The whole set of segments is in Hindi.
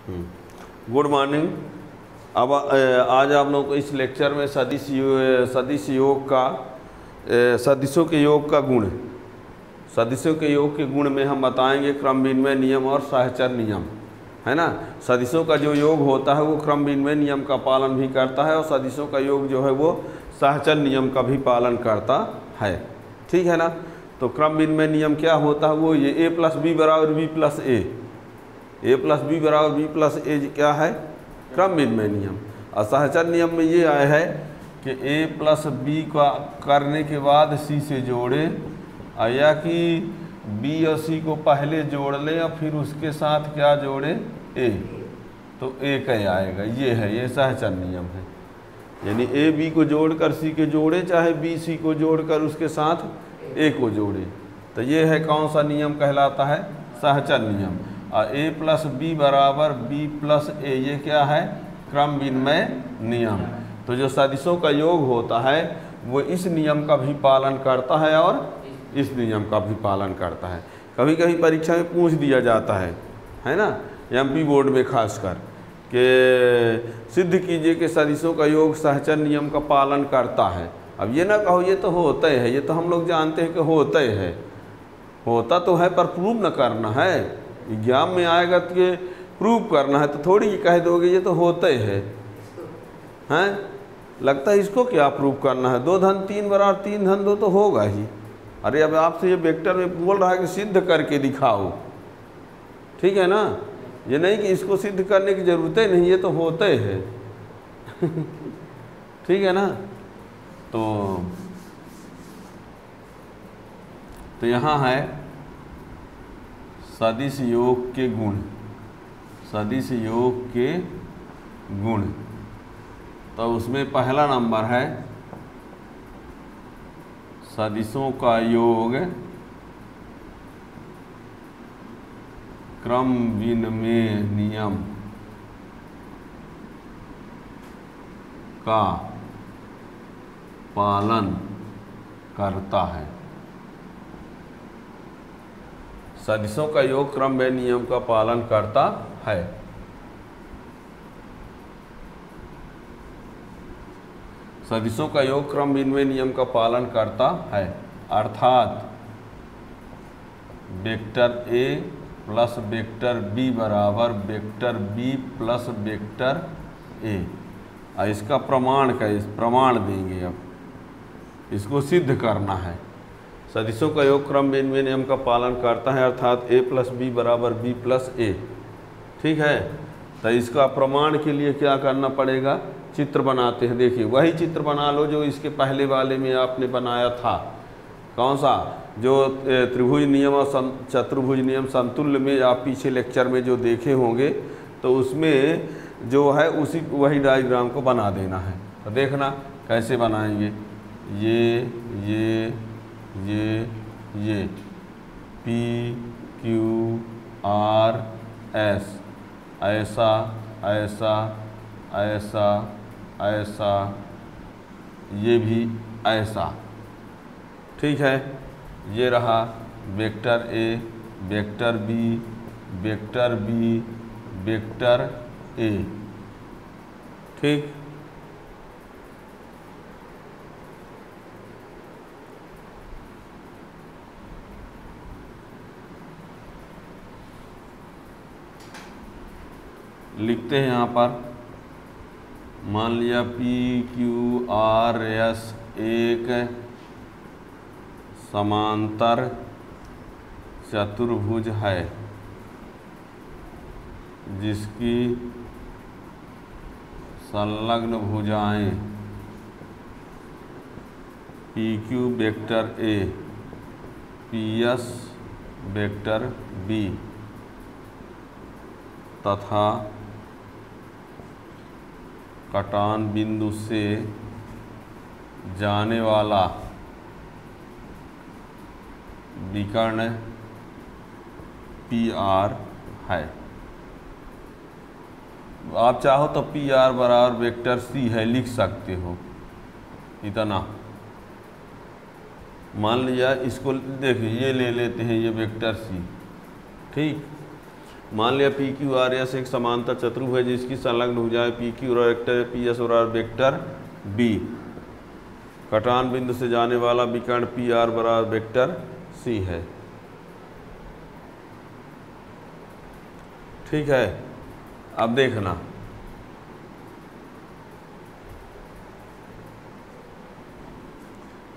Good morning. अब आज आप लोगों को इस लेक्चर में सदिश योग का सदिशों के योग का गुण, सदिशों के योग के गुण में हम बताएंगे क्रम विनिमय नियम और सहचर नियम, है ना। सदिशों का जो योग होता है वो क्रम विनिमय नियम का पालन भी करता है और सदिशों का योग जो है वो सहचर नियम का भी पालन करता है, ठीक है ना। तो क्रम विनिमय नियम क्या होता है, वो ये a प्लस बी बराबर बी प्लस ए प्लस बी बराबर बी प्लस ए क्या है, क्रम विनिमय नियम। और सहचर नियम में ये आया है कि a प्लस बी का करने के बाद c से जोड़े, या कि b और c को पहले जोड़ लें और फिर उसके साथ क्या जोड़े, a, तो a का आएगा। ये है, ये सहचर नियम है। यानी a b को जोड़कर c के जोड़े, चाहे b c को जोड़कर उसके साथ a को जोड़े, तो ये है कौन सा नियम कहलाता है, सहचर नियम। और a प्लस बी बराबर बी प्लस ए, ये क्या है, क्रम विनिमय नियम। तो जो सदिशों का योग होता है वो इस नियम का भी पालन करता है और इस नियम का भी पालन करता है। कभी कभी परीक्षा में पूछ दिया जाता है ना, एमपी बोर्ड में खासकर, कि सिद्ध कीजिए कि सदिशों का योग सहचर नियम का पालन करता है। अब ये ना कहो ये तो होता है, ये तो हम लोग जानते हैं कि होता है, होता तो है पर प्रूव न करना है। एग्जाम में आएगा तो ये प्रूव करना है, तो थोड़ी कह दोगे ये तो होता है, हैं। लगता है इसको क्या प्रूव करना है, 2 धन 3 बराबर 3 धन 2 तो होगा ही। अरे अब आपसे ये वेक्टर में बोल रहा है कि सिद्ध करके दिखाओ, ठीक है ना। ये नहीं कि इसको सिद्ध करने की ज़रूरत ही नहीं, ये तो होता है ठीक है ना। तो यहाँ है सदिश योग के गुण, सदिश योग के गुण। तो उसमें पहला नंबर है सदिशों का योग क्रम विनिमय नियम का पालन करता है। सदिशों का योग क्रम विनिमय नियम का पालन करता है। सदिशों का योग क्रम विनिमय नियम का पालन करता है, अर्थात vector a plus vector b बराबर vector b plus vector a। और इसका प्रमाण का प्रमाण देंगे, अब इसको सिद्ध करना है। सदिशों का योग क्रम विनिमय नियम का पालन करता है, अर्थात a प्लस बी बराबर b प्लस a, ठीक है। तो इसका प्रमाण के लिए क्या करना पड़ेगा, चित्र बनाते हैं। देखिए वही चित्र बना लो जो इसके पहले वाले में आपने बनाया था। कौन सा, जो त्रिभुज नियम और चतुर्भुज नियम समतुल्य में आप पीछे लेक्चर में जो देखे होंगे, तो उसमें जो है उसी वही डायग्राम को बना देना है। तो देखना कैसे बनाएंगे, ये P Q R S, ऐसा ऐसा ऐसा ऐसा, ये भी ऐसा, ठीक है। ये रहा vector A, vector B, vector B, vector A, ठीक। लिखते हैं यहाँ पर, मान लिया P Q R S एक समांतर चतुर्भुज है जिसकी संलग्न भुजाएं PQ vector A, PS vector B तथा कटान बिंदु से जाने वाला विकर्ण PR है। आप चाहो तो PR बराबर वेक्टर C है, लिख सकते हो इतना। मान लिया इसको, देखिए ये ले लेते हैं, ये वेक्टर C, ठीक। मान लिया पी क्यू आर एस एक समांतर चतुर्भुज है जिसकी संलग्न भुजाएं पी क्यू और वेक्टर पी एस और वेक्टर बी। कटान बिंदु से जाने वाला विकर्ण पी आर बराबर वेक्टर सी है। ठीक है, अब देखना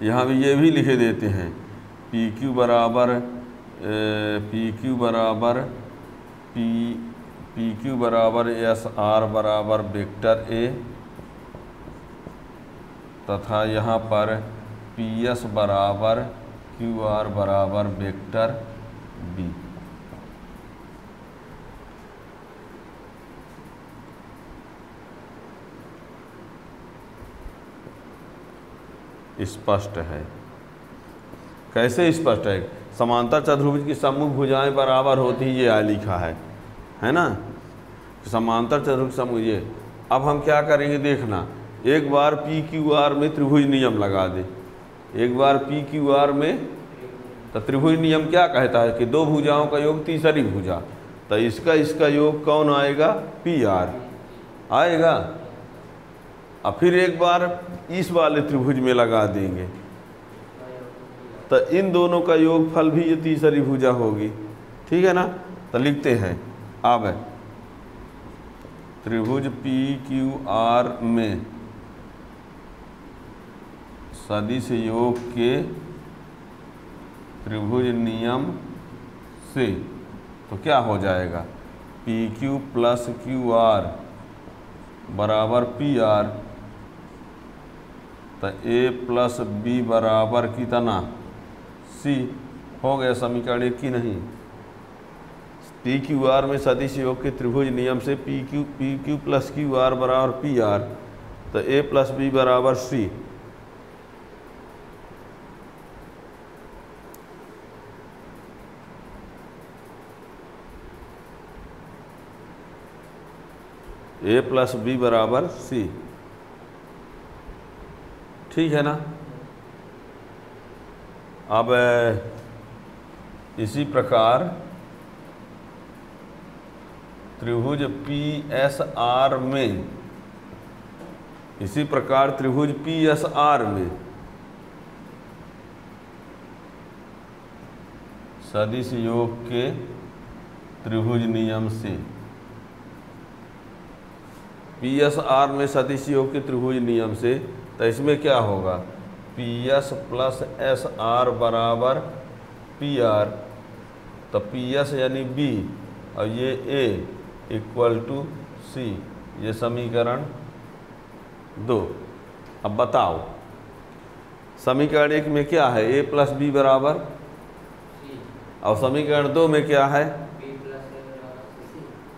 यहाँ भी ये भी लिखे देते हैं पी क्यू बराबर एस आर बराबर वेक्टर ए तथा यहाँ पर पी एस बराबर क्यू आर बराबर वेक्टर बी। स्पष्ट है। कैसे स्पष्ट है? समांतर चतुर्भुज की सम्मुख भुजाएं बराबर होती ही ये लिखा है ना, समांतर चतुर्भुज सम्मुख ये। अब हम क्या करेंगे देखना, एक बार पी क्यू आर में त्रिभुज नियम लगा दे, एक बार पी क्यू आर में, तो त्रिभुज नियम क्या कहता है कि दो भुजाओं का योग तीसरी भुजा, तो इसका योग कौन आएगा? पी आर आएगा। अब फिर एक बार इस वाले त्रिभुज में लगा देंगे तो इन दोनों का योगफल भी ये तीसरी भुजा होगी। ठीक है ना, तो लिखते हैं अब त्रिभुज पी क्यू आर में सदिश योग के त्रिभुज नियम से तो क्या हो जाएगा? P Q plus Q R बराबर पी आर, तो ए प्लस बी बराबर कितना? सी। हो गया समीकरण एक की नहीं। पी क्यू आर में सदिश योग के त्रिभुज नियम से P Q plus Q R बराबर पी आर, तो ए प्लस बी बराबर सी। ए प्लस बी बराबर सी। ठीक है ना। अब इसी प्रकार त्रिभुज पी एस आर में, इसी प्रकार त्रिभुज पी एस आर में सदिश योग के त्रिभुज नियम से, पी एस आर में सदिश योग के त्रिभुज नियम से, तो इसमें क्या होगा? P S plus S R बराबर पी आर, तो पी एस यानी बी और ये ए इक्वल टू सी, ये समीकरण 2। अब बताओ समीकरण 1 में क्या है? ए प्लस बी बराबर, और समीकरण 2 में क्या है?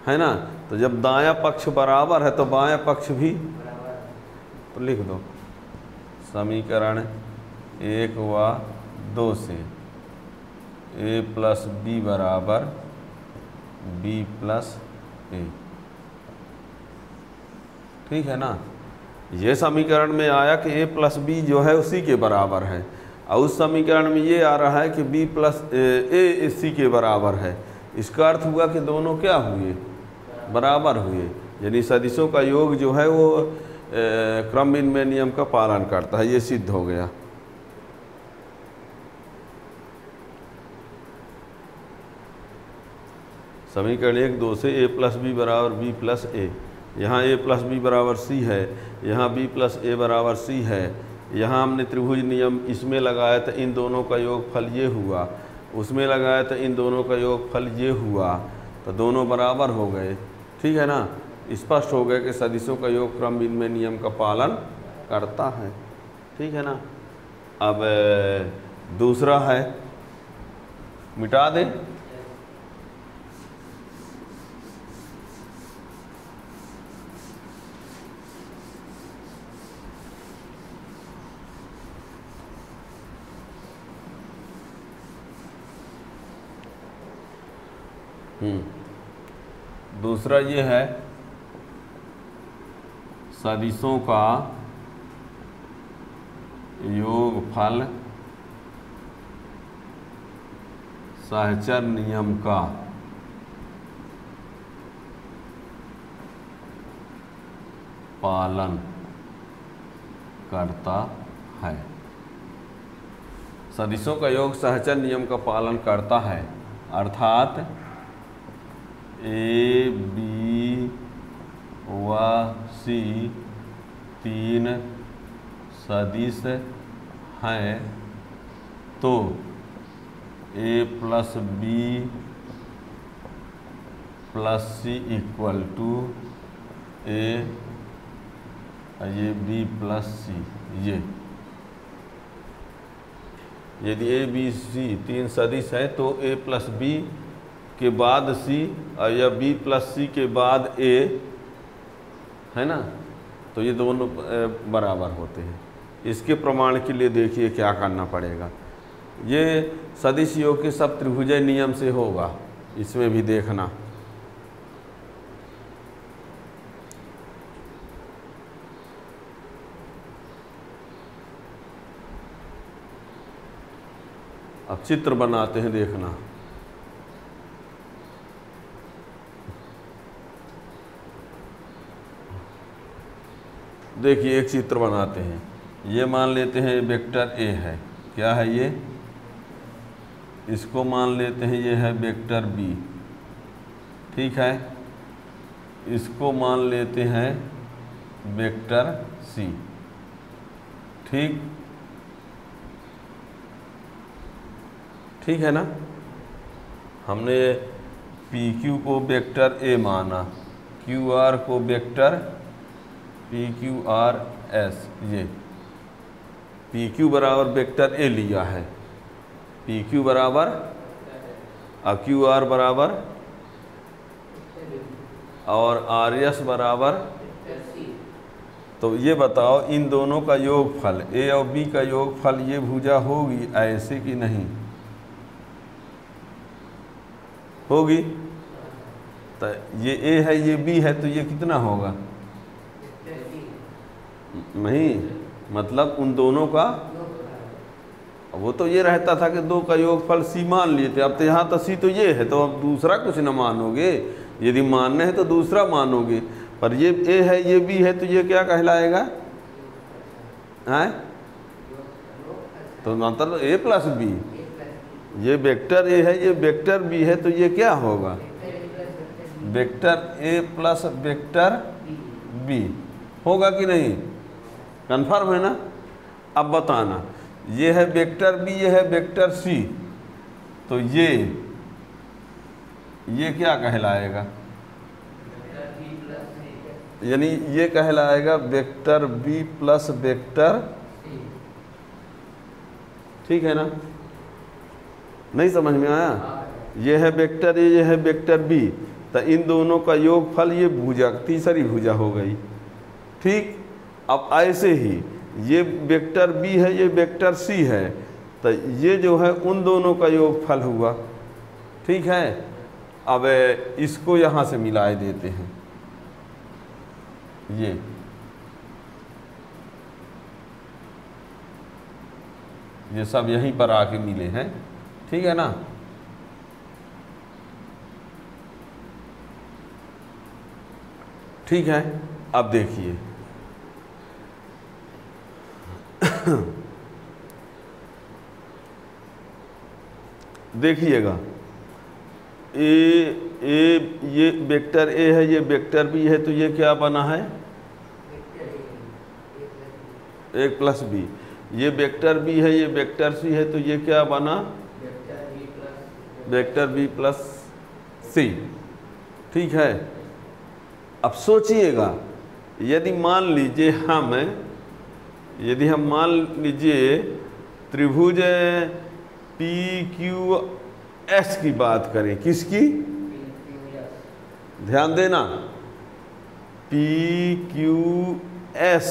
है ना। तो जब दायां पक्ष बराबर है तो बायां पक्ष भी, तो लिख दो समीकरण 1 व 2 से ए प्लस बी बराबर बी प्लस ए। ठीक है ना। ये समीकरण में आया कि ए प्लस बी जो है उसी के बराबर है, और उस समीकरण में ये आ रहा है कि बी प्लस ए इसी के बराबर है। इसका अर्थ हुआ कि दोनों क्या हुए? बराबर हुए। यानी सदिशों का योग जो है वो क्रम विनिमय नियम का पालन करता है, ये सिद्ध हो गया। समीकरण 1 2 से ए प्लस बी बराबर बी प्लस ए, यहाँ ए प्लस बी बराबर सी है, यहाँ बी प्लस ए बराबर सी है। यहाँ हमने त्रिभुज नियम इसमें लगाया तो इन दोनों का योगफल ये हुआ, उसमें लगाया तो इन दोनों का योगफल ये हुआ, तो दोनों बराबर हो गए। ठीक है ना। स्पष्ट हो गया कि सदिशों का योग क्रम विनिमय नियम का पालन करता है। ठीक है ना। अब दूसरा है, मिटा दें। दूसरा ये है सदिशों का योगफल सहचर नियम का पालन करता है। सदिशों का योग सहचर नियम का पालन करता है, अर्थात ए बी व सी तीन सदिश हैं तो A plus B plus C equal to A ये बी प्लस सी। ये यदि ए बी सी तीन सदिश है तो ए प्लस बी के बाद सी और या बी प्लस सी के बाद ए, है ना, तो ये दोनों बराबर होते हैं। इसके प्रमाण के लिए देखिए क्या करना पड़ेगा। ये सदिश योग के सब त्रिभुजय नियम से होगा, इसमें भी देखना। अब चित्र बनाते हैं, देखना। देखिए एक चित्र बनाते हैं। ये मान लेते हैं वेक्टर ए है, क्या है ये, इसको मान लेते हैं ये है वेक्टर बी, ठीक है। इसको मान लेते हैं वेक्टर सी, ठीक ठीक है ना। हमने पी क्यू को वेक्टर ए माना, क्यू आर को vector P Q R S, ये पी क्यू बराबर वेक्टर ए लिया है, पी क्यू बराबर और क्यू आर बराबर और आर एस बराबर। तो ये बताओ इन दोनों का योगफल ए और बी का योगफल ये भुजा होगी ऐसे कि नहीं होगी। तो ये ए है ये बी है तो ये कितना होगा, नहीं मतलब उन दोनों का, वो तो ये रहता था कि दो का योगफल सी मान लिए थे। अब तो यहाँ तो सी तो ये है तो अब दूसरा कुछ न मानोगे, यदि मानने है तो दूसरा मानोगे। पर ये ए है ये बी है तो ये क्या कहलाएगा, हैं, तो मतलब ए प्लस बी, ये वेक्टर ए है ये वेक्टर बी है तो ये क्या होगा, vector A plus vector B होगा कि नहीं, कन्फर्म है ना। अब बताना ये है वेक्टर बी ये है वेक्टर सी, तो ये क्या कहलाएगा, यानी ये कहलाएगा वेक्टर बी प्लस वेक्टर, ठीक है ना, नहीं समझ में आया। ये है वेक्टर ए ये है वेक्टर बी, तो इन दोनों का योगफल ये भुजा तीसरी भुजा हो गई, ठीक। अब ऐसे ही ये वेक्टर बी है ये वेक्टर सी है, तो ये जो है उन दोनों का योगफल हुआ, ठीक है। अब इसको यहाँ से मिलाए देते हैं, ये सब यहीं पर आके मिले हैं, ठीक है ना। ठीक है, अब देखिए देखिएगा ये वेक्टर ए है ये वेक्टर बी है तो ये क्या बना है, एक प्लस बी। ये वेक्टर बी है ये वेक्टर सी है तो ये क्या बना, वेक्टर बी प्लस सी, ठीक है। अब सोचिएगा यदि हम मान लीजिए त्रिभुज पी क्यू एस की बात करें, किसकी, ध्यान देना, पी क्यू एस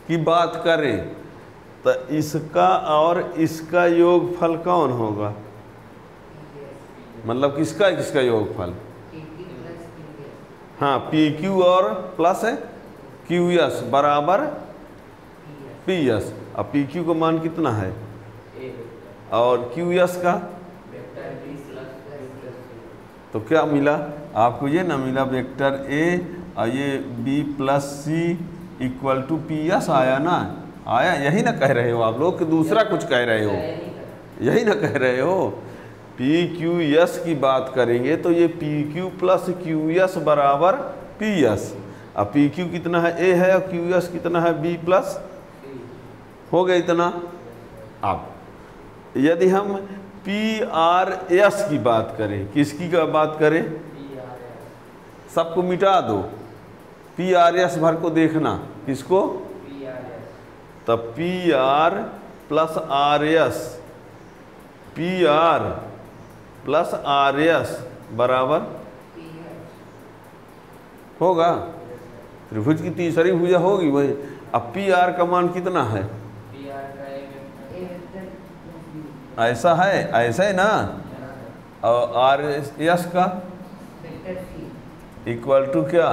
की बात करें तो इसका और इसका योगफल कौन होगा, मतलब किसका किसका योगफल, हाँ पी क्यू और प्लस है क्यू एस बराबर पी एस। अब पी क्यू का मान कितना है और क्यू एस का, तो क्या मिला आपको, ये ना मिला वेक्टर ए और ये B plus C equal to P S आया ना, आया? यही ना कह रहे हो आप लोग कि दूसरा कुछ कह रहे हो? यही ना कह रहे हो। पी क्यू एस की बात करेंगे तो ये P Q plus Q S बराबर पी एस। अब पी क्यू कितना है? ए है, और क्यू एस कितना है? B plus. हो गया इतना। अब यदि हम पी आर एस की बात करें, किसकी का बात करें? सबको मिटा दो, पी आर एस भर को देखना। किसको? तब P R plus R S, P R plus R S बराबर होगा। त्रिभुज की तीसरी भुजा होगी वही। अब पी आर का मान कितना है? ऐसा है, ऐसा है ना। और आर एस का इक्वल टू क्या?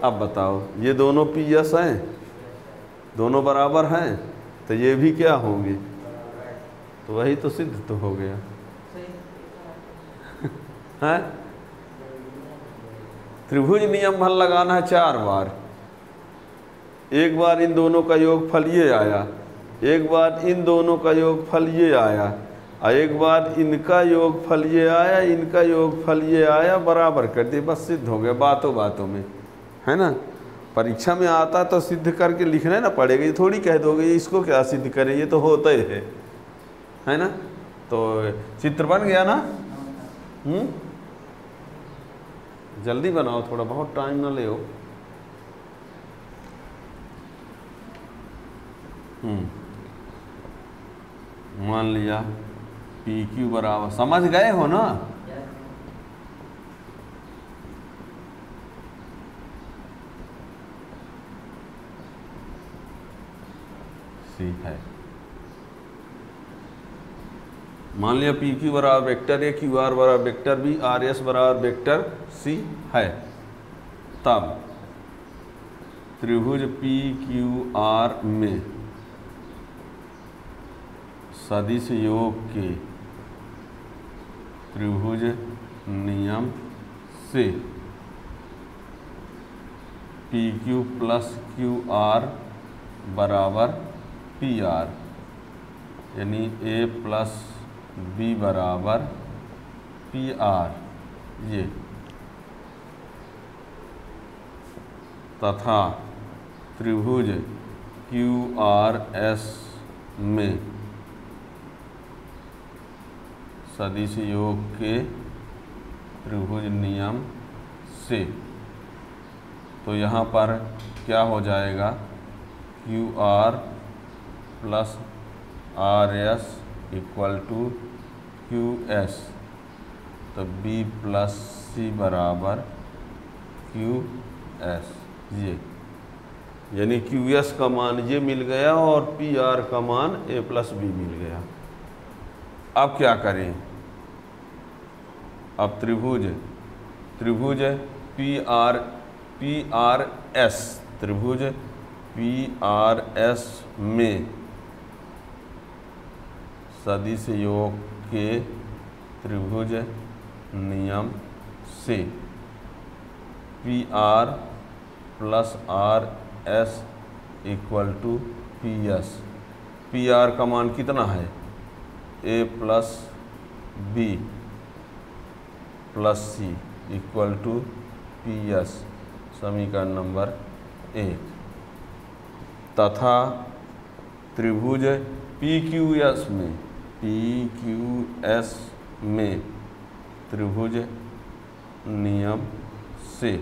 अब बताओ, ये दोनों पी एस हैं, दोनों बराबर हैं, तो ये भी क्या होंगे? तो वही तो सिद्ध तो हो गया है। त्रिभुज नियम भल लगाना है 4 बार। एक बार इन दोनों का योगफल ये आया, एक बार इन दोनों का योगफल ये आया, और एक बार इनका योगफल ये आया, इनका योगफल ये आया, बराबर कर दिए, बस सिद्ध हो गया। बातों बातों में, है ना। परीक्षा में आता तो सिद्ध करके लिखना ना पड़ेगा, ये थोड़ी कह दोगे इसको क्या सिद्ध करें, ये तो होता ही है ना। तो चित्र बन गया ना? जल्दी बनाओ, थोड़ा बहुत टाइम ना ले। मान लिया पी क्यू बराबर, समझ गए हो ना? सी है। मान लिया पी क्यू बराबर वेक्टर ए, क्यू आर बराबर वेक्टर बी, आर एस बराबर वेक्टर सी है। तब त्रिभुज पी क्यू आर में सदिश योग के त्रिभुज नियम से P Q plus Q R बराबर पी आर, यानी ए प्लस बी बराबर पी आर, ये तथा त्रिभुज क्यू आर एस में सदिश योग के त्रिभुज नियम से। तो यहाँ पर क्या हो जाएगा? Q R plus R S equal to Q S, तो बी प्लस सी बराबर क्यू एस, ये यानी क्यू एस का मान ये मिल गया और पी आर का मान ए प्लस बी मिल गया। अब क्या करें? अब त्रिभुज पी आर एस, त्रिभुज पी आर एस में सदिश योग के त्रिभुज नियम से P R plus R S equal to P S. P R का मान कितना है? A plus B plus C equal to P S, समीकरण नंबर 1। तथा त्रिभुज पी क्यू एस में त्रिभुज नियम से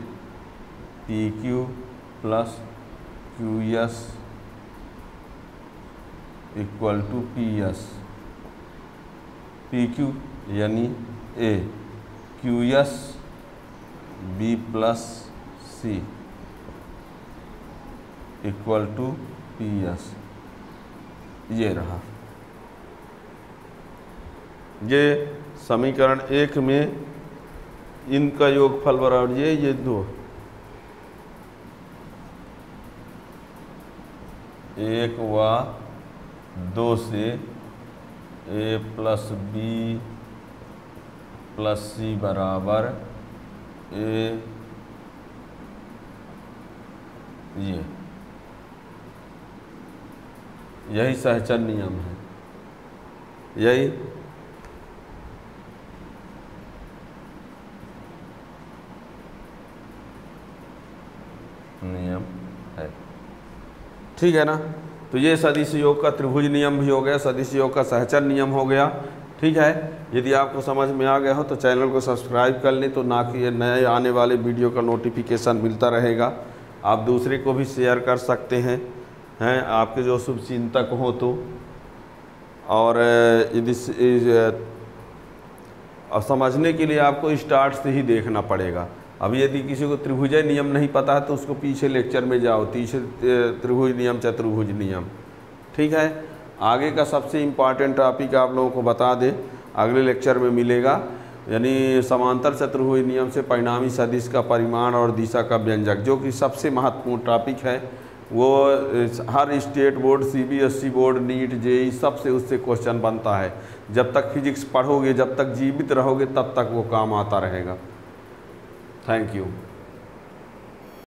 P Q plus Q S equal to P S. P Q यानी A, Q S B plus C equal to P S, ये रहा। ये समीकरण 1 में इनका योगफल बराबर ये 2, 1 व 2 से ए प्लस बी प्लस सी बराबर ये यही सहचर नियम है, यही नियम है। ठीक है ना। तो ये सदिश योग का त्रिभुज नियम भी हो गया, सदिश योग का सहचर नियम हो गया। ठीक है। यदि आपको समझ में आ गया हो तो चैनल को सब्सक्राइब कर लें, तो ना कि नए आने वाले वीडियो का नोटिफिकेशन मिलता रहेगा। आप दूसरे को भी शेयर कर सकते हैं आपके जो शुभचिंतक हो तो। और यदि समझने के लिए आपको स्टार्ट से ही देखना पड़ेगा। अब यदि किसी को त्रिभुज नियम नहीं पता है तो उसको पीछे लेक्चर में जाओ, त्रिभुज नियम, चतुर्भुज नियम। ठीक है। आगे का सबसे इम्पॉर्टेंट टॉपिक आप लोगों को बता दें, अगले लेक्चर में मिलेगा, यानी समांतर चतुर्भुज नियम से परिणामी सदिश का परिमाण और दिशा का व्यंजक, जो कि सबसे महत्वपूर्ण टॉपिक है। वो हर state board, CBSE board, NEET, JEE सबसे उससे क्वेश्चन बनता है। जब तक फिजिक्स पढ़ोगे, जब तक जीवित रहोगे, तब तक वो काम आता रहेगा। Thank you.